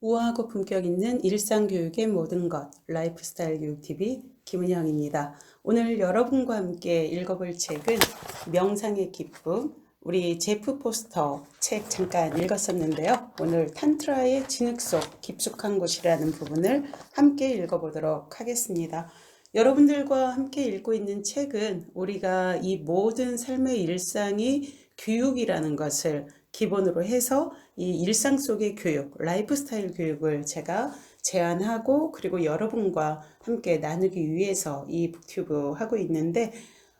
우아하고 품격 있는 일상교육의 모든 것, 라이프스타일 교육TV 김은영입니다. 오늘 여러분과 함께 읽어볼 책은 명상의 기쁨, 우리 제프 포스터 책 잠깐 읽었었는데요. 오늘 탄트라의 진흙 속 깊숙한 곳이라는 부분을 함께 읽어보도록 하겠습니다. 여러분들과 함께 읽고 있는 책은 우리가 이 모든 삶의 일상이 교육이라는 것을 기본으로 해서 이 일상 속의 교육, 라이프스타일 교육을 제가 제안하고 그리고 여러분과 함께 나누기 위해서 이 북튜브 하고 있는데,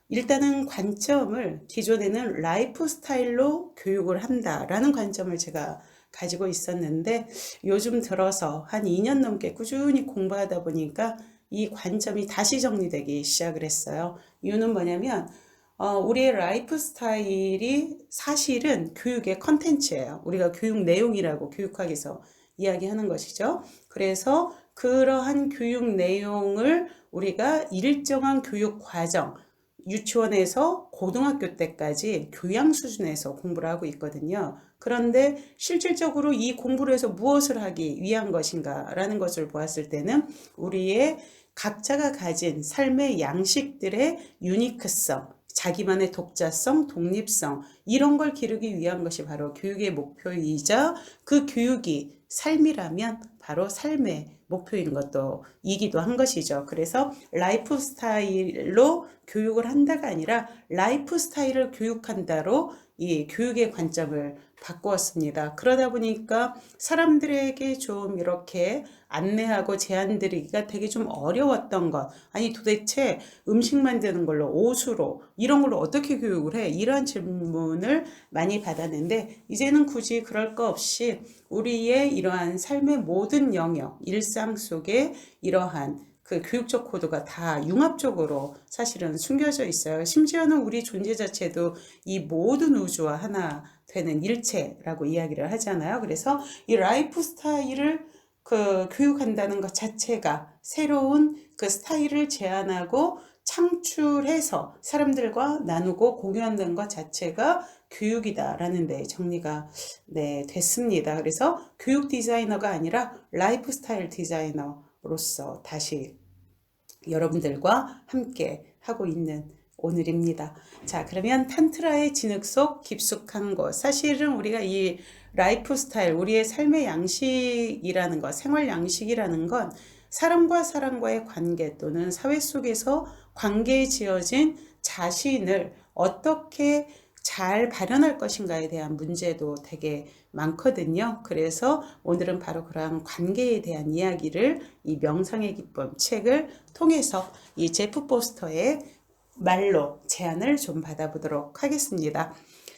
일단은 관점을 기존에는 라이프스타일로 교육을 한다라는 관점을 제가 가지고 있었는데, 요즘 들어서 한 2년 넘게 꾸준히 공부하다 보니까 이 관점이 다시 정리되기 시작을 했어요. 이유는 뭐냐면 우리의 라이프 스타일이 사실은 교육의 컨텐츠예요. 우리가 교육 내용이라고 교육학에서 이야기하는 것이죠. 그래서 그러한 교육 내용을 우리가 일정한 교육 과정, 유치원에서 고등학교 때까지 교양 수준에서 공부를 하고 있거든요. 그런데 실질적으로 이 공부를 해서 무엇을 하기 위한 것인가 라는 것을 보았을 때는 우리의 각자가 가진 삶의 양식들의 유니크성, 자기만의 독자성, 독립성, 이런 걸 기르기 위한 것이 바로 교육의 목표이자, 그 교육이 삶이라면 바로 삶의 목표인 것도 이기도 한 것이죠. 그래서 라이프 스타일로 교육을 한다가 아니라 라이프 스타일을 교육한다로 이 교육의 관점을 바꾸었습니다. 그러다 보니까 사람들에게 좀 이렇게 안내하고 제안 드리기가 되게 좀 어려웠던 것. 아니 도대체 음식 만드는 걸로 옷으로 이런 걸로 어떻게 교육을 해? 이런 질문을 많이 받았는데, 이제는 굳이 그럴 거 없이 우리의 이러한 삶의 모든 영역, 일상 속에 이러한 그 교육적 코드가 다 융합적으로 사실은 숨겨져 있어요. 심지어는 우리 존재 자체도 이 모든 우주와 하나 되는 일체라고 이야기를 하잖아요. 그래서 이 라이프 스타일을 교육한다는 것 자체가 새로운 그 스타일을 제안하고 창출해서 사람들과 나누고 공유한다는 것 자체가 교육이다라는 데 정리가 됐습니다. 그래서 교육 디자이너가 아니라 라이프 스타일 디자이너로서 다시 여러분들과 함께 하고 있는 오늘입니다. 자, 그러면 탄트라의 진흙 속 깊숙한 곳. 사실은 우리가 이 라이프 스타일, 우리의 삶의 양식이라는 것, 생활 양식이라는 건 사람과 사람과의 관계 또는 사회 속에서 관계에 지어진 자신을 어떻게 잘 발현할 것인가에 대한 문제도 되게 많거든요. 그래서 오늘은 바로 그러한 관계에 대한 이야기를 이 명상의 기쁨 책을 통해서 이 제프 포스터의 말로 제안을 좀 받아보도록 하겠습니다.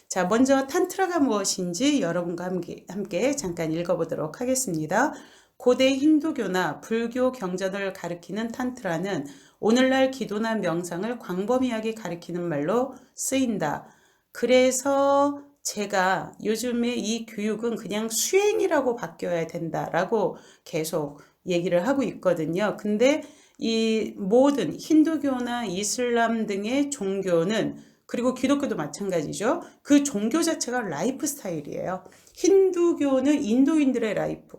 자, 먼저 탄트라가 무엇인지 여러분과 함께 잠깐 읽어보도록 하겠습니다. 고대 힌두교나 불교 경전을 가리키는 탄트라는 오늘날 기도나 명상을 광범위하게 가리키는 말로 쓰인다. 그래서 제가 요즘에 이 교육은 그냥 수행이라고 바뀌어야 된다라고 계속 얘기를 하고 있거든요. 근데 이 모든 힌두교나 이슬람 등의 종교는, 그리고 기독교도 마찬가지죠. 그 종교 자체가 라이프 스타일이에요. 힌두교는 인도인들의 라이프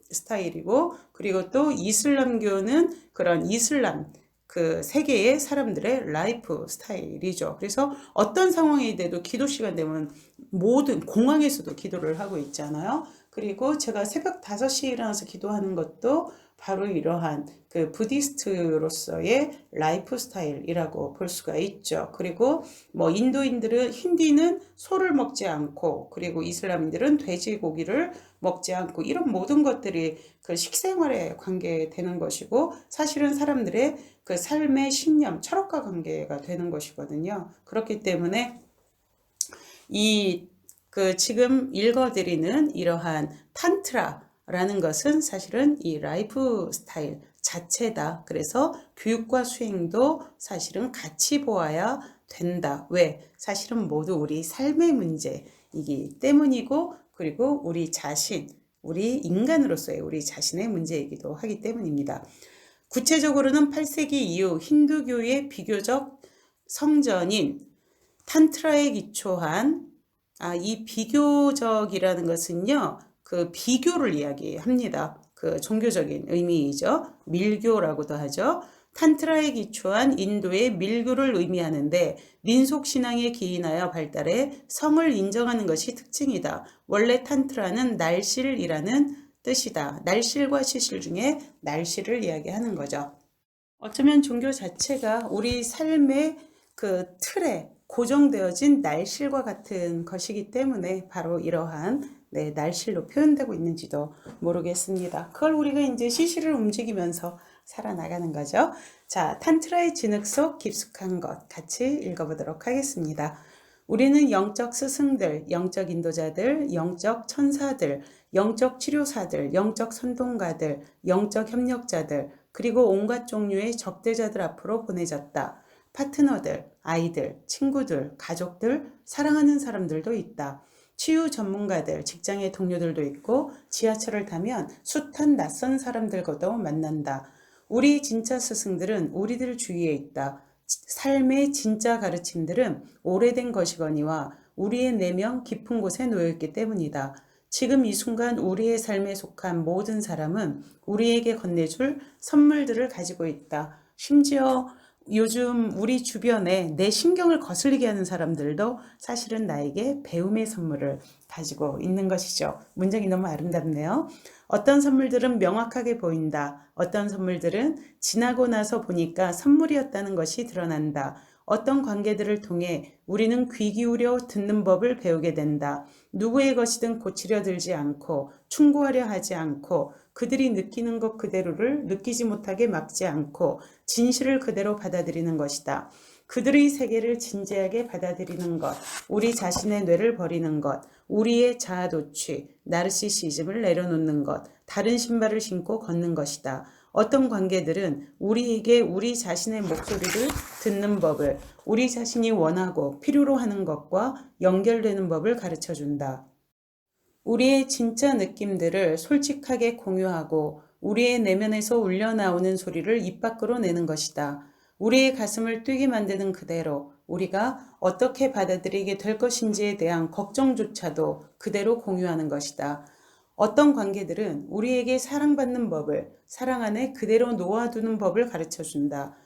스타일이고, 그리고 또 이슬람교는 그런 이슬람 그 세계의 사람들의 라이프 스타일이죠. 그래서 어떤 상황이 돼도 기도 시간 되면 모든 공항에서도 기도를 하고 있잖아요. 그리고 제가 새벽 5시에 일어나서 기도하는 것도 바로 이러한 그 부디스트로서의 라이프 스타일이라고 볼 수가 있죠. 그리고 뭐 인도인들은, 힌디는 소를 먹지 않고, 그리고 이슬람인들은 돼지고기를 먹지 않고, 이런 모든 것들이 그 식생활에 관계되는 것이고, 사실은 사람들의 그 삶의 신념, 철학과 관계가 되는 것이거든요. 그렇기 때문에 이 지금 읽어드리는 이러한 탄트라라는 것은 사실은 이 라이프 스타일 자체다. 그래서 교육과 수행도 사실은 같이 보아야 된다. 왜? 사실은 모두 우리 삶의 문제이기 때문이고, 그리고 우리 자신, 우리 인간으로서의 우리 자신의 문제이기도 하기 때문입니다. 구체적으로는 8세기 이후 힌두교의 비교적 성전인 탄트라에 기초한, 이 비교적이라는 것은요, 그 비교를 이야기합니다. 그 종교적인 의미이죠. 밀교라고도 하죠. 탄트라에 기초한 인도의 밀교를 의미하는데 민속신앙에 기인하여 발달해 성을 인정하는 것이 특징이다. 원래 탄트라는 날실이라는 뜻이다. 날실과 시실 중에 날실을 이야기하는 거죠. 어쩌면 종교 자체가 우리 삶의 그 틀에 고정되어진 날실과 같은 것이기 때문에 바로 이러한 날실로 표현되고 있는지도 모르겠습니다. 그걸 우리가 이제 시실을 움직이면서 살아나가는 거죠. 자, 탄트라의 진흙 속 깊숙한 것 같이 읽어보도록 하겠습니다. 우리는 영적 스승들, 영적 인도자들, 영적 천사들, 영적 치료사들, 영적 선동가들, 영적 협력자들, 그리고 온갖 종류의 적대자들 앞으로 보내졌다. 파트너들, 아이들, 친구들, 가족들, 사랑하는 사람들도 있다. 치유 전문가들, 직장의 동료들도 있고 지하철을 타면 숱한 낯선 사람들과도 만난다. 우리 진짜 스승들은 우리들 주위에 있다. 삶의 진짜 가르침들은 오래된 것이거니와 우리의 내면 깊은 곳에 놓여있기 때문이다. 지금 이 순간 우리의 삶에 속한 모든 사람은 우리에게 건네줄 선물들을 가지고 있다. 심지어 요즘 우리 주변에 내 신경을 거슬리게 하는 사람들도 사실은 나에게 배움의 선물을 가지고 있는 것이죠. 문장이 너무 아름답네요. 어떤 선물들은 명확하게 보인다. 어떤 선물들은 지나고 나서 보니까 선물이었다는 것이 드러난다. 어떤 관계들을 통해 우리는 귀 기울여 듣는 법을 배우게 된다. 누구의 것이든 고치려 들지 않고 충고하려 하지 않고 그들이 느끼는 것 그대로를 느끼지 못하게 막지 않고 진실을 그대로 받아들이는 것이다. 그들의 세계를 진지하게 받아들이는 것, 우리 자신의 뇌를 버리는 것, 우리의 자아도취, 나르시시즘을 내려놓는 것, 다른 신발을 신고 걷는 것이다. 어떤 관계들은 우리에게 우리 자신의 목소리를 듣는 법을, 우리 자신이 원하고 필요로 하는 것과 연결되는 법을 가르쳐준다. 우리의 진짜 느낌들을 솔직하게 공유하고 우리의 내면에서 울려나오는 소리를 입 밖으로 내는 것이다. 우리의 가슴을 뛰게 만드는 그대로 우리가 어떻게 받아들이게 될 것인지에 대한 걱정조차도 그대로 공유하는 것이다. 어떤 관계들은 우리에게 사랑받는 법을 사랑 안에 그대로 놓아두는 법을 가르쳐준다.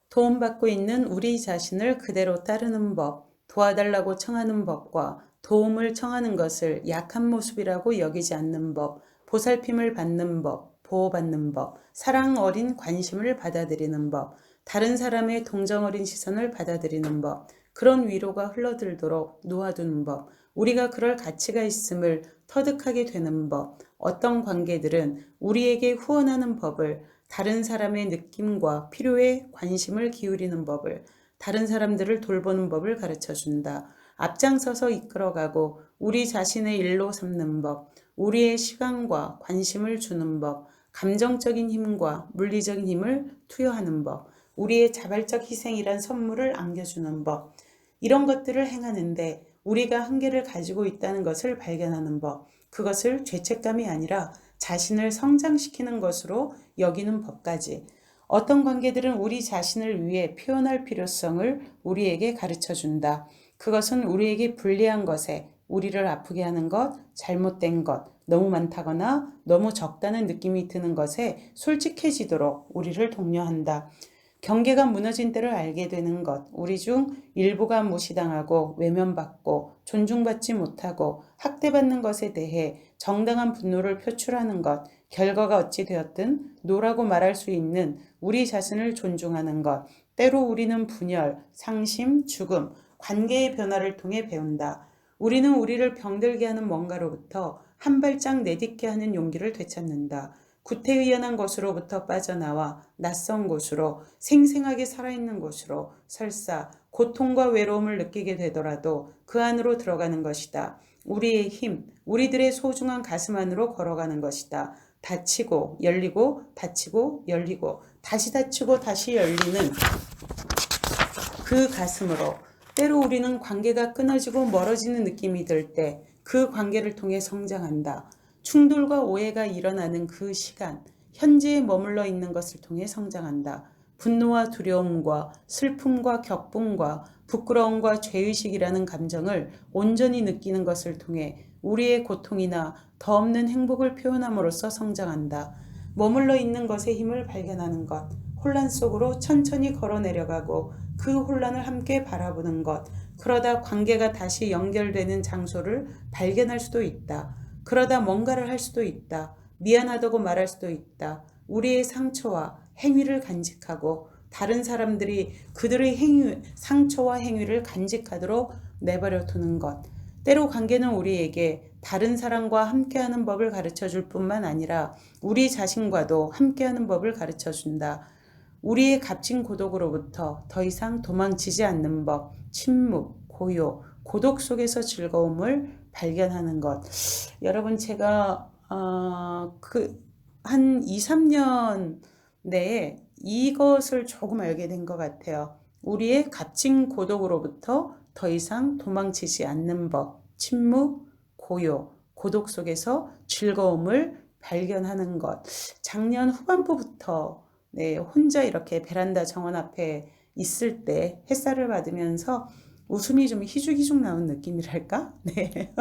도움받고 있는 우리 자신을 그대로 따르는 법, 도와달라고 청하는 법과 도움을 청하는 것을 약한 모습이라고 여기지 않는 법, 보살핌을 받는 법, 보호받는 법, 사랑 어린 관심을 받아들이는 법, 다른 사람의 동정 어린 시선을 받아들이는 법, 그런 위로가 흘러들도록 놓아두는 법, 우리가 그럴 가치가 있음을 터득하게 되는 법, 어떤 관계들은 우리에게 후원하는 법을 다른 사람의 느낌과 필요에 관심을 기울이는 법을, 다른 사람들을 돌보는 법을 가르쳐준다. 앞장서서 이끌어가고 우리 자신의 일로 삼는 법, 우리의 시간과 관심을 주는 법, 감정적인 힘과 물리적인 힘을 투여하는 법, 우리의 자발적 희생이란 선물을 안겨주는 법, 이런 것들을 행하는데 우리가 한계를 가지고 있다는 것을 발견하는 법, 그것을 죄책감이 아니라 자신을 성장시키는 것으로 여기는 법까지, 어떤 관계들은 우리 자신을 위해 표현할 필요성을 우리에게 가르쳐준다. 그것은 우리에게 불리한 것에 우리를 아프게 하는 것, 잘못된 것, 너무 많다거나 너무 적다는 느낌이 드는 것에 솔직해지도록 우리를 독려한다. 경계가 무너진 때를 알게 되는 것, 우리 중 일부가 무시당하고 외면받고 존중받지 못하고 학대받는 것에 대해 정당한 분노를 표출하는 것, 결과가 어찌 되었든 노라고 말할 수 있는 우리 자신을 존중하는 것, 때로 우리는 분열, 상심, 죽음, 관계의 변화를 통해 배운다. 우리는 우리를 병들게 하는 뭔가로부터 한 발짝 내딛게 하는 용기를 되찾는다. 구태의연한 것으로부터 빠져나와 낯선 곳으로, 생생하게 살아있는 곳으로 설사 고통과 외로움을 느끼게 되더라도 그 안으로 들어가는 것이다. 우리의 힘, 우리들의 소중한 가슴 안으로 걸어가는 것이다. 닫히고 열리고 닫히고 열리고 다시 닫히고 다시 열리는 그 가슴으로, 때로 우리는 관계가 끊어지고 멀어지는 느낌이 들 때 그 관계를 통해 성장한다. 충돌과 오해가 일어나는 그 시간, 현재에 머물러 있는 것을 통해 성장한다. 분노와 두려움과 슬픔과 격분과 부끄러움과 죄의식이라는 감정을 온전히 느끼는 것을 통해 우리의 고통이나 더 없는 행복을 표현함으로써 성장한다. 머물러 있는 것의 힘을 발견하는 것, 혼란 속으로 천천히 걸어 내려가고 그 혼란을 함께 바라보는 것, 그러다 관계가 다시 연결되는 장소를 발견할 수도 있다. 그러다 뭔가를 할 수도 있다. 미안하다고 말할 수도 있다. 우리의 상처와 행위를 간직하고 다른 사람들이 그들의 상처와 행위를 간직하도록 내버려 두는 것. 때로 관계는 우리에게 다른 사람과 함께하는 법을 가르쳐 줄 뿐만 아니라 우리 자신과도 함께하는 법을 가르쳐 준다. 우리의 값진 고독으로부터 더 이상 도망치지 않는 법, 침묵, 고요, 고독 속에서 즐거움을 발견하는 것. 여러분, 제가 한 2, 3년 내에 이것을 조금 알게 된 것 같아요. 우리의 값진 고독으로부터 더 이상 도망치지 않는 법, 침묵, 고요, 고독 속에서 즐거움을 발견하는 것. 작년 후반부부터 혼자 이렇게 베란다 정원 앞에 있을 때 햇살을 받으면서 웃음이 좀 희죽희죽 나온 느낌이랄까? 네.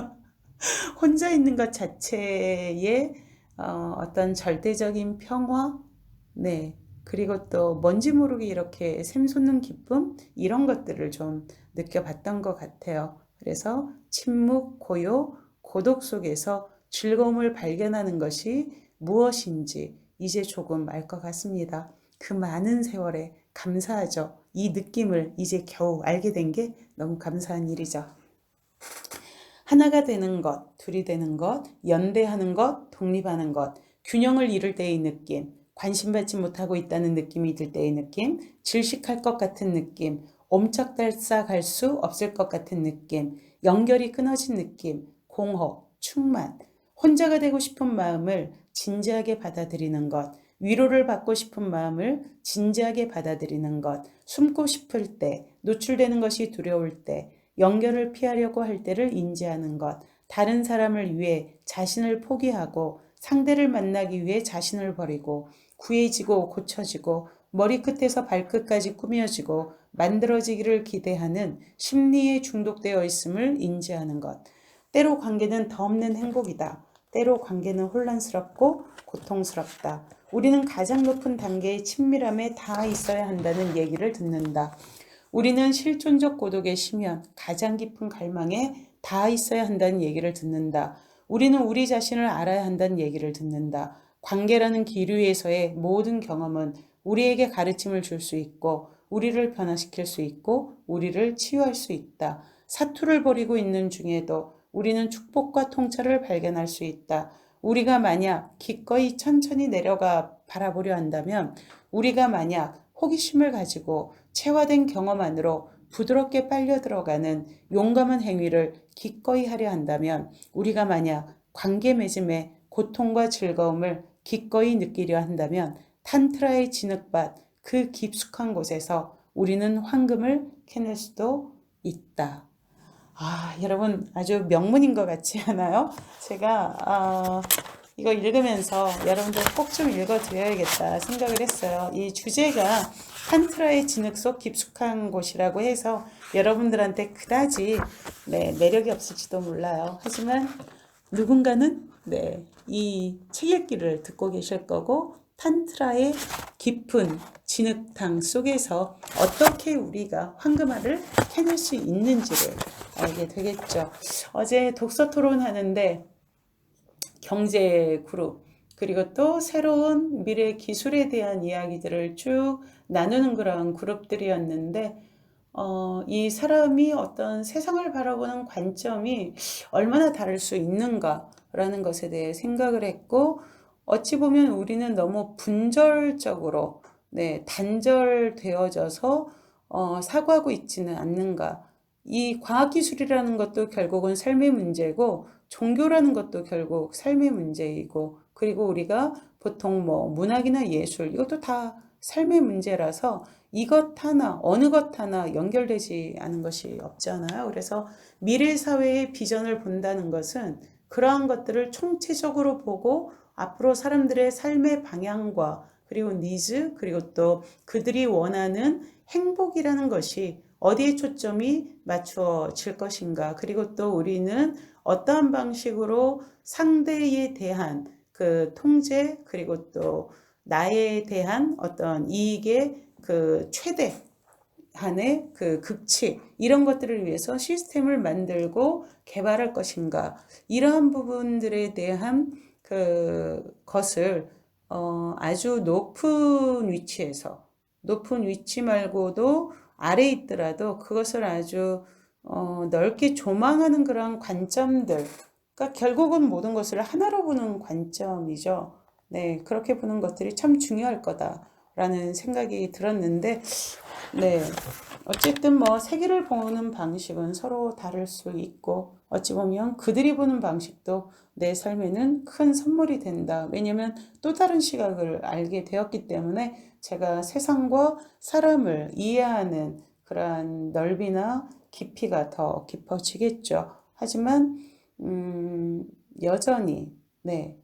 혼자 있는 것 자체에 어떤 절대적인 평화, 네. 그리고 또 뭔지 모르게 이렇게 샘솟는 기쁨, 이런 것들을 좀 느껴봤던 것 같아요. 그래서 침묵, 고요, 고독 속에서 즐거움을 발견하는 것이 무엇인지 이제 조금 알 것 같습니다. 그 많은 세월에 감사하죠. 이 느낌을 이제 겨우 알게 된 게 너무 감사한 일이죠. 하나가 되는 것, 둘이 되는 것, 연대하는 것, 독립하는 것, 균형을 잃을 때의 느낌, 관심받지 못하고 있다는 느낌이 들 때의 느낌, 질식할 것 같은 느낌, 옴짝달싹할 수 없을 것 같은 느낌, 연결이 끊어진 느낌, 공허, 충만, 혼자가 되고 싶은 마음을 진지하게 받아들이는 것, 위로를 받고 싶은 마음을 진지하게 받아들이는 것, 숨고 싶을 때, 노출되는 것이 두려울 때, 연결을 피하려고 할 때를 인지하는 것, 다른 사람을 위해 자신을 포기하고 상대를 만나기 위해 자신을 버리고 구해지고 고쳐지고 머리끝에서 발끝까지 꾸며지고 만들어지기를 기대하는 심리에 중독되어 있음을 인지하는 것. 때로 관계는 더 없는 행복이다. 때로 관계는 혼란스럽고 고통스럽다. 우리는 가장 높은 단계의 친밀함에 닿아 있어야 한다는 얘기를 듣는다. 우리는 실존적 고독의 심연, 가장 깊은 갈망에 닿아 있어야 한다는 얘기를 듣는다. 우리는 우리 자신을 알아야 한다는 얘기를 듣는다. 관계라는 기류에서의 모든 경험은 우리에게 가르침을 줄 수 있고 우리를 변화시킬 수 있고 우리를 치유할 수 있다. 사투를 벌이고 있는 중에도 우리는 축복과 통찰을 발견할 수 있다. 우리가 만약 기꺼이 천천히 내려가 바라보려 한다면, 우리가 만약 호기심을 가지고 체화된 경험 안으로 부드럽게 빨려 들어가는 용감한 행위를 기꺼이 하려 한다면, 우리가 만약 관계 맺음의 고통과 즐거움을 기꺼이 느끼려 한다면 탄트라의 진흙밭 그 깊숙한 곳에서 우리는 황금을 캐낼 수도 있다. 여러분 아주 명문인 것 같지 않아요? 제가 이거 읽으면서 여러분들 꼭 좀 읽어드려야겠다 생각을 했어요. 이 주제가 탄트라의 진흙 속 깊숙한 곳이라고 해서 여러분들한테 그다지 매력이 없을지도 몰라요. 하지만 누군가는 이 책 읽기를 듣고 계실 거고, 탄트라의 깊은 진흙탕 속에서 어떻게 우리가 황금알을 캐낼 수 있는지를 알게 되겠죠. 어제 독서 토론하는데 경제 그룹, 그리고 또 새로운 미래 기술에 대한 이야기들을 쭉 나누는 그런 그룹들이었는데, 이 사람이 어떤 세상을 바라보는 관점이 얼마나 다를 수 있는가라는 것에 대해 생각을 했고, 어찌 보면 우리는 너무 분절적으로 단절되어져서 사고하고 있지는 않는가. 이 과학기술이라는 것도 결국은 삶의 문제고, 종교라는 것도 결국 삶의 문제이고, 그리고 우리가 보통 문학이나 예술, 이것도 다 삶의 문제라서 이것 하나, 어느 것 하나 연결되지 않은 것이 없잖아요. 그래서 미래 사회의 비전을 본다는 것은 그러한 것들을 총체적으로 보고 앞으로 사람들의 삶의 방향과 그리고 니즈, 그리고 또 그들이 원하는 행복이라는 것이 어디에 초점이 맞춰질 것인가, 그리고 또 우리는 어떠한 방식으로 상대에 대한 그 통제 그리고 또 나에 대한 어떤 이익의 그 최대한의 그 극치 이런 것들을 위해서 시스템을 만들고 개발할 것인가 이러한 부분들에 대한 그 것을 아주 높은 위치에서 높은 위치 말고도 아래에 있더라도 그것을 아주 넓게 조망하는 그런 관점들 그러니까 결국은 모든 것을 하나로 보는 관점이죠. 네, 그렇게 보는 것들이 참 중요할 거다라는 생각이 들었는데 네, 어쨌든 뭐 세계를 보는 방식은 서로 다를 수 있고 어찌 보면 그들이 보는 방식도 내 삶에는 큰 선물이 된다. 왜냐하면 또 다른 시각을 알게 되었기 때문에 제가 세상과 사람을 이해하는 그러한 넓이나 깊이가 더 깊어지겠죠. 하지만 여전히 네,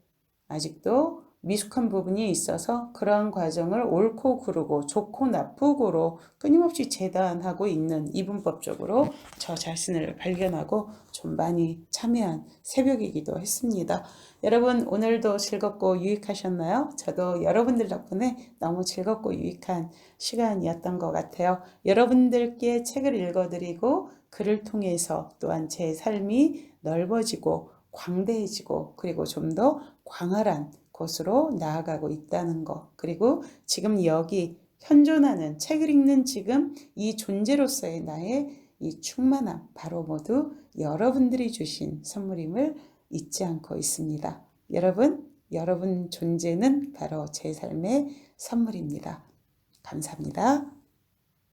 아직도 미숙한 부분이 있어서 그러한 과정을 옳고 그르고 좋고 나쁘고로 끊임없이 재단하고 있는 이분법적으로 저 자신을 발견하고 좀 많이 참여한 새벽이기도 했습니다. 여러분 오늘도 즐겁고 유익하셨나요? 저도 여러분들 덕분에 너무 즐겁고 유익한 시간이었던 것 같아요. 여러분들께 책을 읽어드리고 글을 통해서 또한 제 삶이 넓어지고 광대해지고 그리고 좀 더 광활한 곳으로 나아가고 있다는 것 그리고 지금 여기 현존하는 책을 읽는 지금 이 존재로서의 나의 이 충만함 바로 모두 여러분들이 주신 선물임을 잊지 않고 있습니다. 여러분 존재는 바로 제 삶의 선물입니다. 감사합니다.